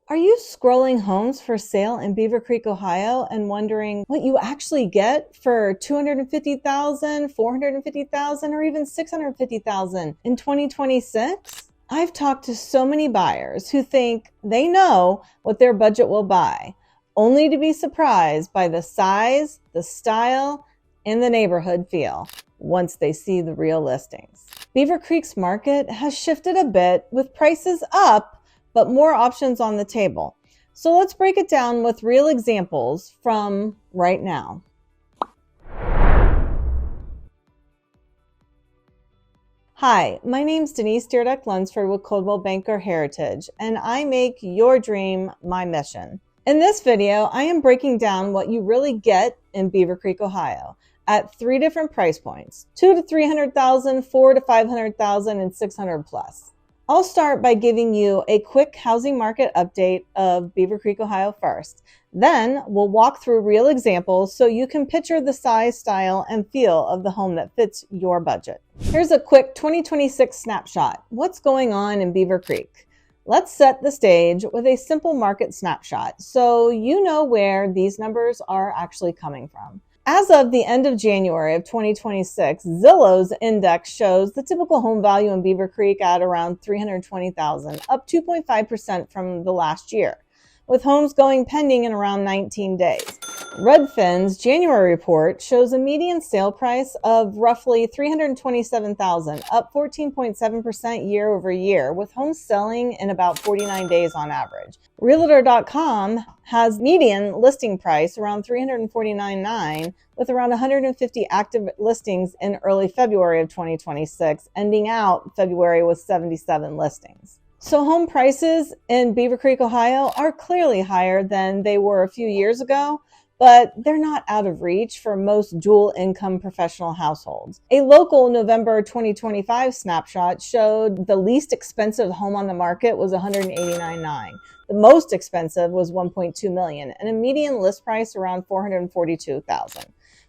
Are you scrolling homes for sale in Beavercreek, Ohio, and wondering what you actually get for $250,000, $450,000, or even $650,000 in 2026? I've talked to so many buyers who think they know what their budget will buy, only to be surprised by the size, the style, and the neighborhood feel once they see the real listings. Beavercreek's market has shifted a bit with prices up, but more options on the table. So let's break it down with real examples from right now. Hi, my name's Denise Dyrdek Lunsford with Coldwell Banker Heritage, and I make your dream my mission. In this video, I am breaking down what you really get in Beavercreek, Ohio at 3 different price points: $200,000 to $300,000, $400,000 to $500,000, and $600,000 plus. I'll start by giving you a quick housing market update of Beavercreek, Ohio first. Then we'll walk through real examples so you can picture the size, style, and feel of the home that fits your budget. Here's a quick 2026 snapshot. What's going on in Beavercreek? Let's set the stage with a simple market snapshot so you know where these numbers are actually coming from. As of the end of January of 2026, Zillow's index shows the typical home value in Beavercreek at around $320,000, up 2.5% from the last year, with homes going pending in around 19 days. Redfin's January report shows a median sale price of roughly $327,000, up 14.7% year over year, with homes selling in about 49 days on average. Realtor.com has median listing price around $349,900, with around 150 active listings in early February of 2026, ending out February with 77 listings. So home prices in Beavercreek, Ohio are clearly higher than they were a few years ago, but they're not out of reach for most dual income professional households. A local November 2025 snapshot showed the least expensive home on the market was $189,900. The most expensive was $1.2 million, and a median list price around $442,000.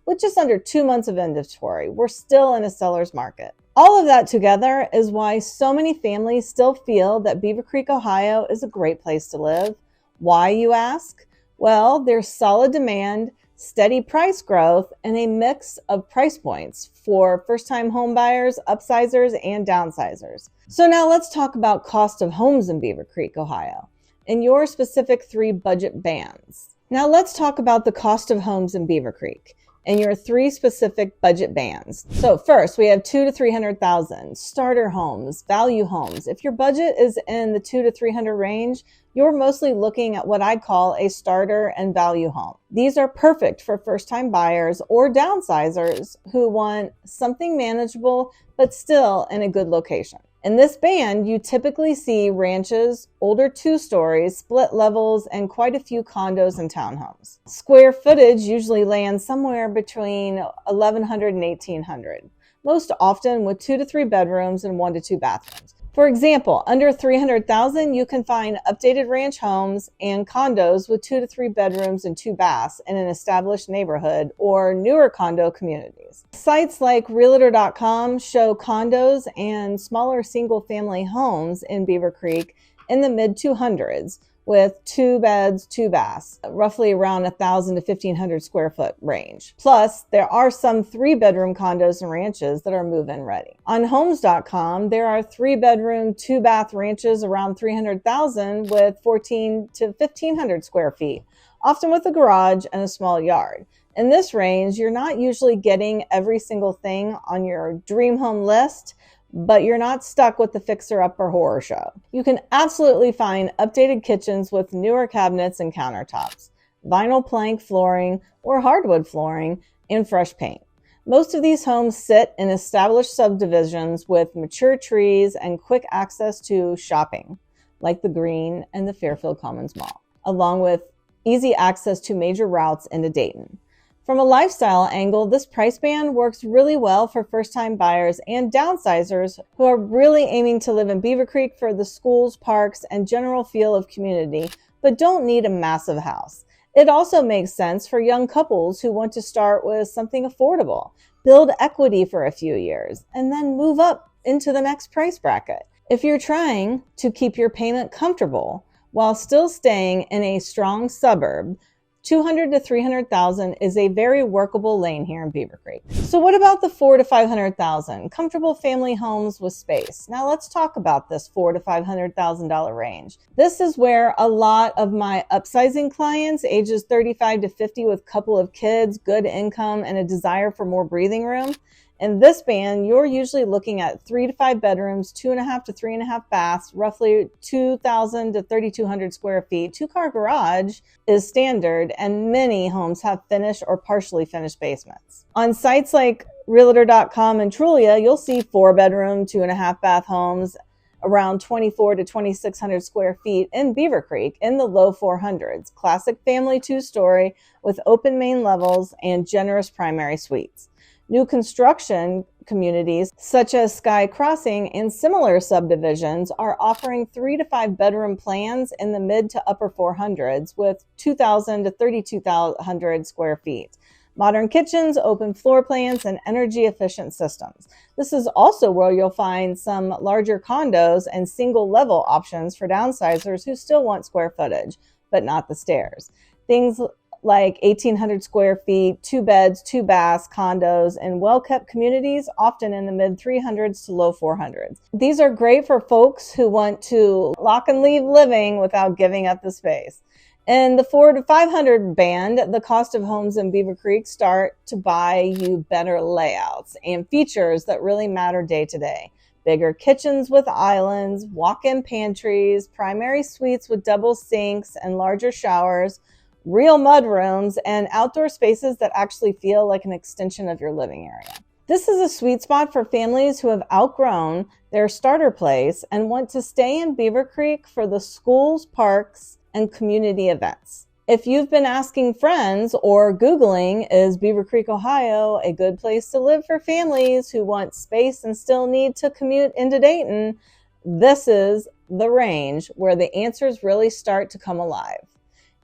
With just under 2 months of inventory, we're still in a seller's market. All of that together is why so many families still feel that Beavercreek, Ohio is a great place to live. Why, you ask? Well, there's solid demand, steady price growth, and a mix of price points for first-time home buyers, upsizers, and downsizers. So now let's talk about cost of homes in Beavercreek, Ohio, in your specific 3 budget bands. Now let's talk about the cost of homes in Beavercreek and your 3 specific budget bands. So first, we have $200,000 to $300,000, starter homes, value homes. If your budget is in the $200,000 to $300,000 range, you're mostly looking at what I'd call a starter and value home. These are perfect for first-time buyers or downsizers who want something manageable but still in a good location. In this band, you typically see ranches, older 2-stories, split levels, and quite a few condos and townhomes. Square footage usually lands somewhere between 1,100 and 1,800, most often with 2 to 3 bedrooms and 1 to 2 bathrooms. For example, under $300,000, you can find updated ranch homes and condos with 2 to 3 bedrooms and 2 baths in an established neighborhood or newer condo communities. Sites like Realtor.com show condos and smaller single-family homes in Beavercreek in the mid-200s with 2 beds, 2 baths, roughly around 1,000 to 1,500 square foot range. Plus, there are some 3-bedroom condos and ranches that are move-in ready. On Homes.com, there are 3-bedroom, 2-bath ranches around $300,000 with 14 to 1,500 square feet, often with a garage and a small yard. In this range, you're not usually getting every single thing on your dream home list, but you're not stuck with the fixer-upper horror show. You can absolutely find updated kitchens with newer cabinets and countertops, vinyl plank flooring or hardwood flooring, and fresh paint. Most of these homes sit in established subdivisions with mature trees and quick access to shopping, like the Green and the Fairfield Commons Mall, along with easy access to major routes into Dayton. From a lifestyle angle, this price band works really well for first-time buyers and downsizers who are really aiming to live in Beavercreek for the schools, parks, and general feel of community, but don't need a massive house. It also makes sense for young couples who want to start with something affordable, build equity for a few years, and then move up into the next price bracket. If you're trying to keep your payment comfortable while still staying in a strong suburb, 200 to 300,000 is a very workable lane here in Beavercreek. So what about the 4 to 500,000 comfortable family homes with space? Now let's talk about this $4 to $500,000 range. This is where a lot of my upsizing clients, ages 35 to 50 with a couple of kids, good income, and a desire for more breathing room. In this band, you're usually looking at 3 to 5 bedrooms, 2.5 to 3.5 baths, roughly 2,000 to 3,200 square feet. 2-car garage is standard, and many homes have finished or partially finished basements. On sites like Realtor.com and Trulia, you'll see 4-bedroom, 2.5 bath homes around 24 to 2,600 square feet in Beavercreek in the low 400s. Classic family 2-story with open main levels and generous primary suites. New construction communities such as Sky Crossing and similar subdivisions are offering 3 to 5 bedroom plans in the mid to upper 400s with 2,000 to 3,200 square feet. Modern kitchens, open floor plans, and energy efficient systems. This is also where you'll find some larger condos and single level options for downsizers who still want square footage, but not the stairs. Things like 1,800 square feet, 2 beds, 2 baths, condos, and well-kept communities, often in the mid-300s to low 400s. These are great for folks who want to lock and leave living without giving up the space. In the 4 to 500 band, the cost of homes in Beavercreek start to buy you better layouts and features that really matter day to day. Bigger kitchens with islands, walk-in pantries, primary suites with double sinks and larger showers, real mud rooms, and outdoor spaces that actually feel like an extension of your living area. This is a sweet spot for families who have outgrown their starter place and want to stay in Beavercreek for the schools, parks, and community events. If you've been asking friends or Googling, is Beavercreek, Ohio a good place to live for families who want space and still need to commute into Dayton? This is the range where the answers really start to come alive.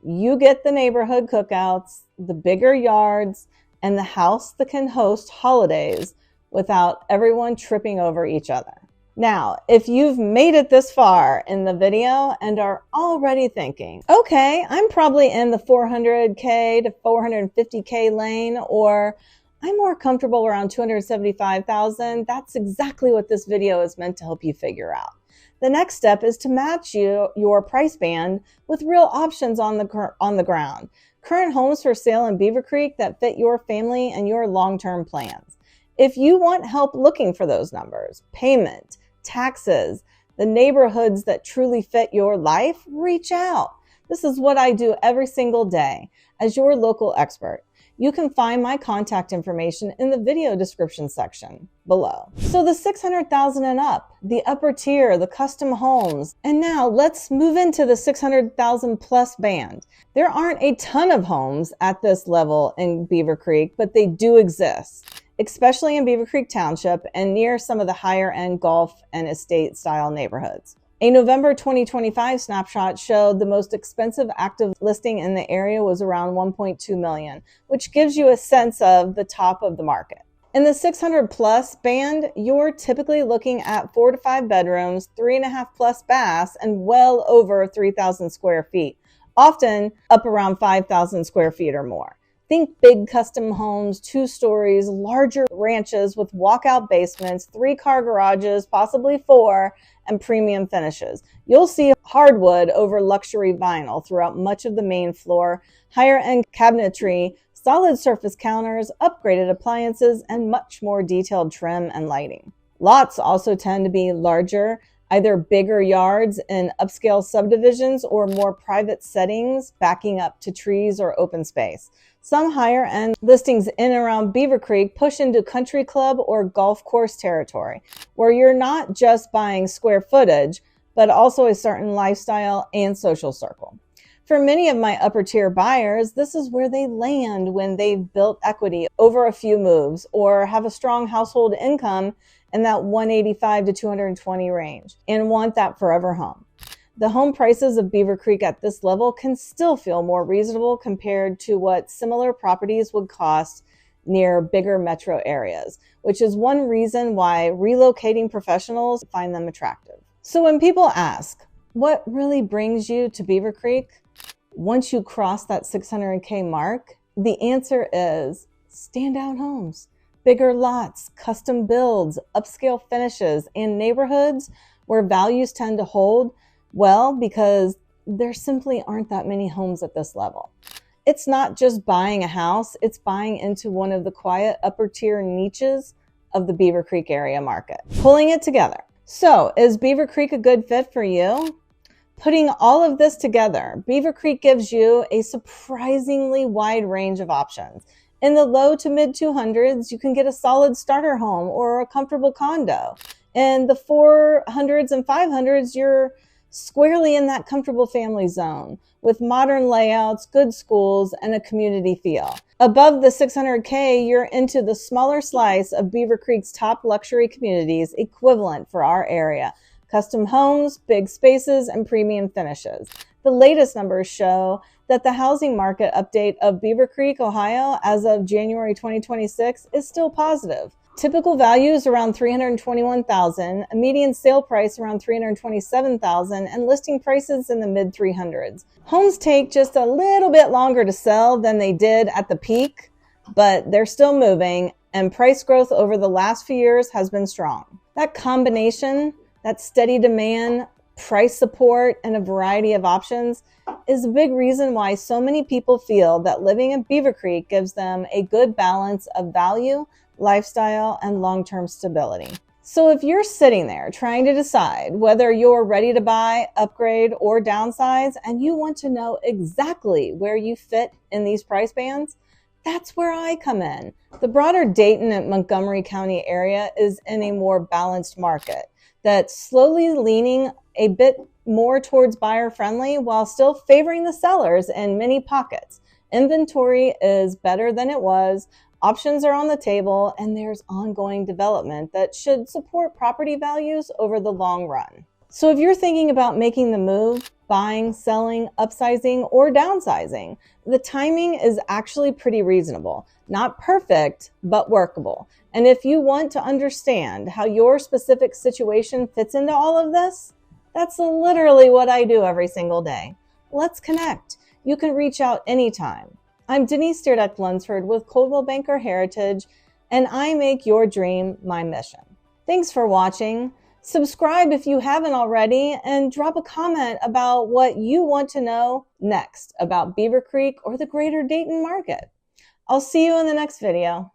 You get the neighborhood cookouts, the bigger yards, and the house that can host holidays without everyone tripping over each other. Now, if you've made it this far in the video and are already thinking, okay, I'm probably in the 400K to 450K lane, or I'm more comfortable around 275,000, that's exactly what this video is meant to help you figure out. The next step is to match your price band with real options on the ground. Current homes for sale in Beavercreek that fit your family and your long-term plans. If you want help looking for those numbers, payment, taxes, the neighborhoods that truly fit your life, reach out. This is what I do every single day as your local expert. You can find my contact information in the video description section below. So the 600,000 and up, the upper tier, the custom homes. And now let's move into the 600,000 plus band. There aren't a ton of homes at this level in Beavercreek, but they do exist, especially in Beavercreek Township and near some of the higher end golf and estate style neighborhoods. A November 2025 snapshot showed the most expensive active listing in the area was around $1.2 million, which gives you a sense of the top of the market. In the 600 plus band, you're typically looking at 4 to 5 bedrooms, 3.5 plus baths, and well over 3,000 square feet, often up around 5,000 square feet or more. Think big custom homes, 2 stories, larger ranches with walkout basements, 3-car garages, possibly 4, and premium finishes. You'll see hardwood over luxury vinyl throughout much of the main floor, higher end cabinetry, solid surface counters, upgraded appliances, and much more detailed trim and lighting. Lots also tend to be larger, either bigger yards in upscale subdivisions or more private settings backing up to trees or open space. Some higher end listings in and around Beavercreek push into country club or golf course territory, where you're not just buying square footage, but also a certain lifestyle and social circle. For many of my upper tier buyers, this is where they land when they've built equity over a few moves or have a strong household income in that 185 to 220 range and want that forever home. The home prices of Beavercreek at this level can still feel more reasonable compared to what similar properties would cost near bigger metro areas, which is one reason why relocating professionals find them attractive. So when people ask, What really brings you to Beavercreek once you cross that 600K mark? The answer is standout homes, bigger lots, custom builds, upscale finishes, and neighborhoods where values tend to hold well because there simply aren't that many homes at this level. It's not just buying a house, it's buying into one of the quiet upper tier niches of the Beavercreek area market. Pulling it together. So, is Beavercreek a good fit for you? Putting all of this together, Beavercreek gives you a surprisingly wide range of options. In the low to mid 200s, you can get a solid starter home or a comfortable condo. In the 400s and 500s, you're squarely in that comfortable family zone with modern layouts, good schools, and a community feel. Above the 600K, you're into the smaller slice of Beavercreek's top luxury communities equivalent for our area. Custom homes, big spaces, and premium finishes. The latest numbers show that the housing market update of Beavercreek, Ohio, as of January 2026 is still positive. Typical values around $321,000, a median sale price around $327,000, and listing prices in the mid 300s. Homes take just a little bit longer to sell than they did at the peak, but they're still moving, and price growth over the last few years has been strong. That combination, that steady demand, price support, and a variety of options is a big reason why so many people feel that living in Beavercreek gives them a good balance of value, lifestyle, and long-term stability. So if you're sitting there trying to decide whether you're ready to buy, upgrade, or downsize, and you want to know exactly where you fit in these price bands, that's where I come in. The broader Dayton and Montgomery County area is in a more balanced market that's slowly leaning a bit more towards buyer friendly while still favoring the sellers in many pockets. Inventory is better than it was, options are on the table, and there's ongoing development that should support property values over the long run. So if you're thinking about making the move, buying, selling, upsizing, or downsizing, the timing is actually pretty reasonable. Not perfect, but workable. And if you want to understand how your specific situation fits into all of this, that's literally what I do every single day. Let's connect. You can reach out anytime. I'm Denise Dyrdek Lunsford with Coldwell Banker Heritage, and I make your dream my mission. Thanks for watching. Subscribe if you haven't already, and drop a comment about what you want to know next about Beavercreek or the greater Dayton market. I'll see you in the next video.